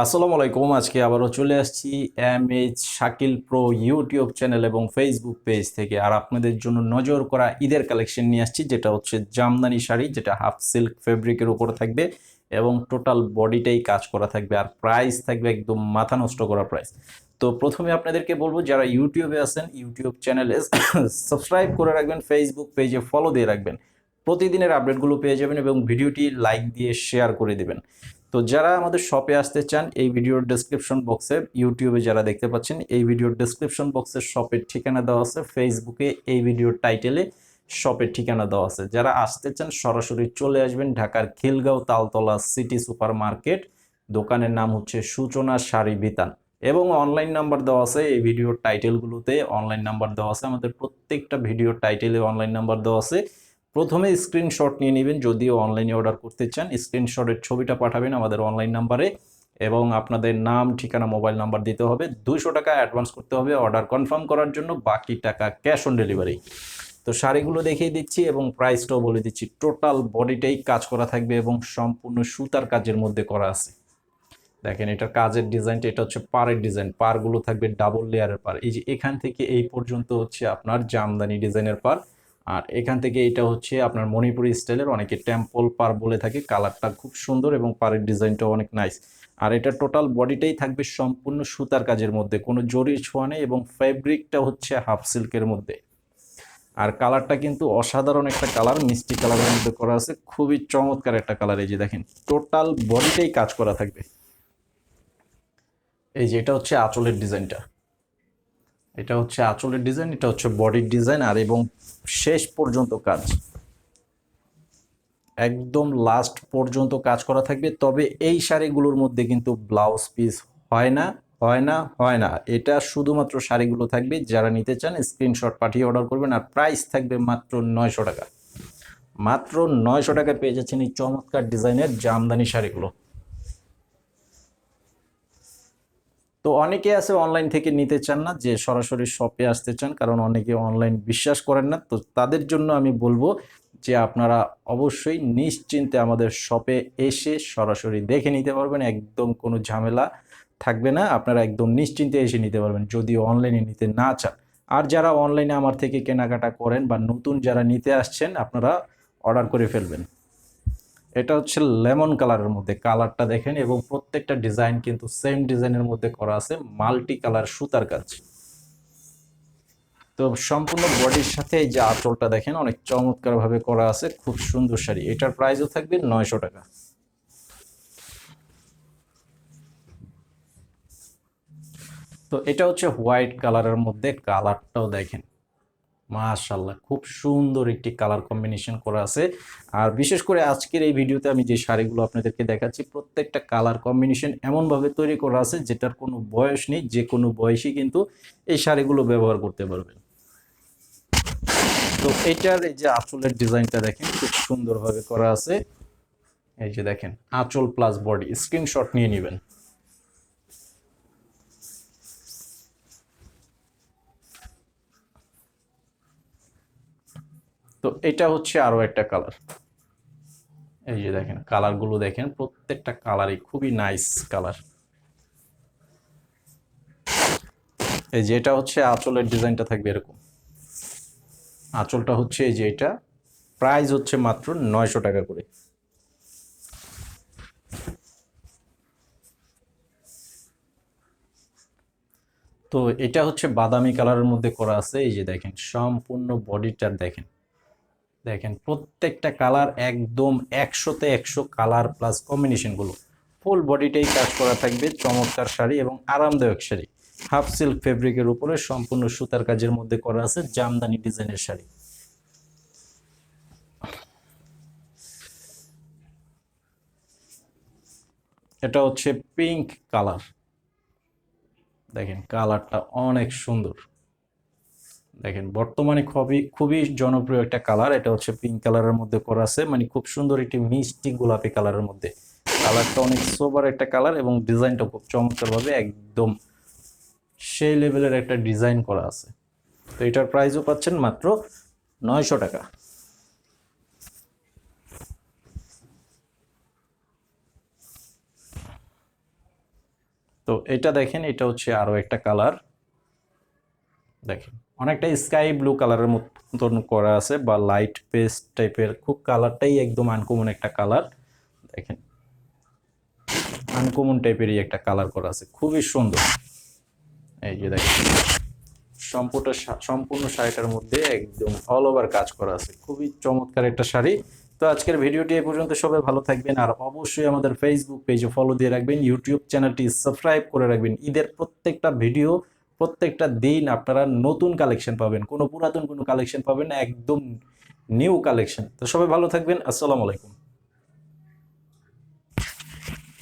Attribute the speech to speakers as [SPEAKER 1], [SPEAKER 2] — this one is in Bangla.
[SPEAKER 1] আসসালামু আলাইকুম। আজকে আবারও চলে আসছি MH Shakil Pro YouTube channel এবং ফেসবুক পেজ থেকে। আর আপনাদের জন্য নজর করা ঈদের কালেকশন নিয়ে আসছি, যেটা হচ্ছে জামদানি শাড়ি, যেটা হাফ সিল্ক ফেব্রিকের উপরে থাকবে এবং টোটাল বডিটাই কাজ করা থাকবে। আর প্রাইস থাকবে একদম মাথা নষ্ট করা প্রাইস। তো প্রথমে আপনাদেরকে বলবো, যারা ইউটিউবে আছেন ইউটিউব চ্যানেলে সাবস্ক্রাইব করে রাখবেন, ফেসবুক পেজে ফলো দিয়ে রাখবেন, প্রতিদিনের আপডেটগুলো পেয়ে যাবেন এবং ভিডিওটি লাইক দিয়ে শেয়ার করে দিবেন। তো যারা আমাদের শপে আসতে চান, এই ভিডিওর ডেসক্রিপশন বক্সে, ইউটিউবে যারা দেখতে পাচ্ছেন এই ভিডিওর ডেসক্রিপশন বক্সে শপের ঠিকানা দেওয়া আছে, ফেসবুকে এই ভিডিওর টাইটেলে শপের ঠিকানা দেওয়া আছে। যারা আসতে চান সরাসরি চলে আসবেন ঢাকার Khilgaon Taltala city super market. দোকানের নাম হচ্ছে সূচনা শাড়ি বিতান এবং অনলাইন নাম্বার দেওয়া আছে এই ভিডিওর টাইটেলগুলোতে। অনলাইন নাম্বার দেওয়া আছে, আমাদের প্রত্যেকটা ভিডিওর টাইটেলে অনলাইন নাম্বার দেওয়া আছে। প্রথমে স্ক্রিনশট নিয়ে নেবেন, যদিও অনলাইনে অর্ডার করতে চান স্ক্রিনশটের ছবিটা পাঠাবেন আমাদের অনলাইন নাম্বারে এবং আপনাদের নাম, ঠিকানা, মোবাইল নাম্বার দিতে হবে। 200 টাকা অ্যাডভান্স করতে হবে অর্ডার কনফার্ম করার জন্য, বাকি টাকা ক্যাশ অন ডেলিভারি। তো শাড়িগুলো দেখিয়ে দিচ্ছি এবং প্রাইসটাও বলে দিচ্ছি। টোটাল বডিটাই কাজ করা থাকবে এবং সম্পূর্ণ সুতার কাজের মধ্যে করা আছে। দেখেন এটার কাজের ডিজাইনটা, এটা হচ্ছে পাড়ের ডিজাইন। পাড়গুলো থাকবে ডাবল লেয়ারের পাড়। এই যে এখান থেকে এই পর্যন্ত হচ্ছে আপনার জামদানি ডিজাইনের পাড়, আর এখান থেকে এটা হচ্ছে আপনার মণিপুরি স্টাইলের, অনেকে টেম্পল পাড় বলে থাকে। কালারটা খুব সুন্দর এবং পাড়ের ডিজাইনটাও অনেক নাইস। আর এটা টোটাল বডিটাই থাকবে সম্পূর্ণ সুতার কাজের মধ্যে, কোনো জরির ছোঁয়া নেই এবং ফ্যাব্রিকটা হচ্ছে হাফ সিল্কের মধ্যে। আর কালারটা কিন্তু অসাধারণ একটা কালার, মিষ্টি কালারের মধ্যে করা আছে, খুবই চমৎকার একটা কালার। এই যে দেখেন টোটাল বডিটাই কাজ করা থাকবে। এই যে এটা হচ্ছে আঁচলের ডিজাইনটা, এটা হচ্ছে আঁচলের ডিজাইন, এটা হচ্ছে বডির ডিজাইন। আর এবং শেষ পর্যন্ত কাজ, একদম লাস্ট পর্যন্ত কাজ করা থাকবে। তবে এই শাড়িগুলোর মধ্যে কিন্তু ব্লাউজ পিস হয় না, হয় না, হয় না। এটা শুধুমাত্র শাড়িগুলো থাকবে। যারা নিতে চান স্ক্রিনশট পাঠিয়ে অর্ডার করবেন। আর প্রাইস থাকবে মাত্র 900 টাকা। মাত্র 900 টাকায় পেয়ে যাচ্ছেন এই চমৎকার ডিজাইনের জামদানি শাড়িগুলো। তো অনেকে আছে অনলাইন থেকে নিতে চান না, যে সরাসরি শপে আসতে চান, কারণ অনেকে অনলাইন বিশ্বাস করেন না। তো তাদের জন্য আমি বলবো যে আপনারা অবশ্যই নিশ্চিন্তে আমাদের শপে এসে সরাসরি দেখে নিতে পারবেন, একদম কোনো ঝামেলা থাকবে না। আপনারা একদম নিশ্চিন্তে এসে নিতে পারবেন যদি অনলাইনে নিতে না চান। আর যারা অনলাইনে আমার থেকে কেনাকাটা করেন বা নতুন যারা নিতে আসছেন, আপনারা অর্ডার করে ফেলবেন। এটা হচ্ছে লেমন কালারের মধ্যে, কালারটা দেখেন এবং প্রত্যেকটা ডিজাইন কিন্তু সেম ডিজাইনের মধ্যে করা আছে, মাল্টি কালার সুতার কাজ। তো সম্পূর্ণ বডির সাথে এই যে আঁচলটা দেখেন অনেক চমৎকার ভাবে করা আছে, খুব সুন্দর শাড়ি। এটার প্রাইসও থাকবে 900 টাকা। তো এটা হচ্ছে হোয়াইট কালারের মধ্যে, কালারটাও দেখেন মাশাআল্লাহ, খুব সুন্দর একটি কালার কম্বিনেশন করা আছে। আর বিশেষ করে আজকের এই ভিডিওতে আমি যে শাড়িগুলো আপনাদেরকে দেখাচ্ছি, প্রত্যেকটা কালার কম্বিনেশন এমনভাবে তৈরি করা আছে যেটার কোনো বয়স নেই, যে কোনো বয়সী কিন্তু এই শাড়িগুলো ব্যবহার করতে পারবেন। তো এটার এই যে আঁচলের ডিজাইনটা দেখেন খুব সুন্দরভাবে করা আছে। এই যে দেখেন আঁচল প্লাস বডি, স্ক্রিনশট নিয়ে নেবেন। তো এটা হচ্ছে আরো একটা কালার। এই যে দেখেন কালারগুলো দেখেন, প্রত্যেকটা কালারই খুবই নাইস কালার। এই যে এটা হচ্ছে আঁচলের ডিজাইনটা থাকবে এরকম। আঁচলটা হচ্ছে এই যে এটা, প্রাইস হচ্ছে মাত্র 900 টাকা করে। তো এটা হচ্ছে বাদামি কালারের মধ্যে করা আছে। এই যে দেখেন সম্পূর্ণ বডিটা দেখেন, দেখেন প্রত্যেকটা কালার একদম 100তে 100 কালার প্লাস কম্বিনেশনগুলো। ফুল বডিটাই কাজ করা থাকবে, চমৎকার শাড়ি এবং আরামদায়ক শাড়ি। হাফ সিল্ক ফেব্রিকের উপরে সম্পূর্ণ সুতার কাজের মধ্যে করা আছে, জামদানি ডিজাইনের শাড়ি। এটা হচ্ছে পিঙ্ক কালার, দেখেন কালারটা অনেক সুন্দর। দেখেন বর্তমানে খুবই খুবই জনপ্রিয় একটা কালার, এটা হচ্ছে পিঙ্ক কালারের মধ্যে করা আছে, মানে খুব সুন্দর একটি মিষ্টি গোলাপি কালারের মধ্যে। কালারটা অনেক সোবার একটা কালার এবং ডিজাইনটা খুব চমৎকার ভাবে একদম সেই লেভেলের একটা ডিজাইন করা আছে। তো এটার প্রাইসও পাচ্ছেন মাত্র 900 টাকা। তো এটা দেখেন, এটা হচ্ছে আরো একটা কালার, দেখেন অনেকটা স্কাই ব্লু কালারের মতন করা আছে বা লাইট পেস্ট টাইপের, খুব কালারটাই একদম আনকমন একটা কালার। দেখেন আনকমন টাইপেরই একটা কালার করা আছে, খুবই সুন্দর। এই যে দেখেন সম্পূর্ণ শাড়িটার মধ্যে একদম অল ওভার কাজ করা আছে, খুবই চমৎকার একটা শাড়ি। তো আজকের ভিডিওটি এই পর্যন্ত, সবাই ভালো থাকবেন আর অবশ্যই আমাদের ফেসবুক পেজে ফলো দিয়ে রাখবেন, ইউটিউব চ্যানেলটি সাবস্ক্রাইব করে রাখবেন। ঈদের প্রত্যেকটা ভিডিও, প্রত্যেকটা দিন আপনারা নতুন কালেকশন পাবেন, কোনো পুরাতন কোনো কালেকশন পাবেন না, একদম নিউ কালেকশন। তো সবাই ভালো থাকবেন, আসসালামু আলাইকুম।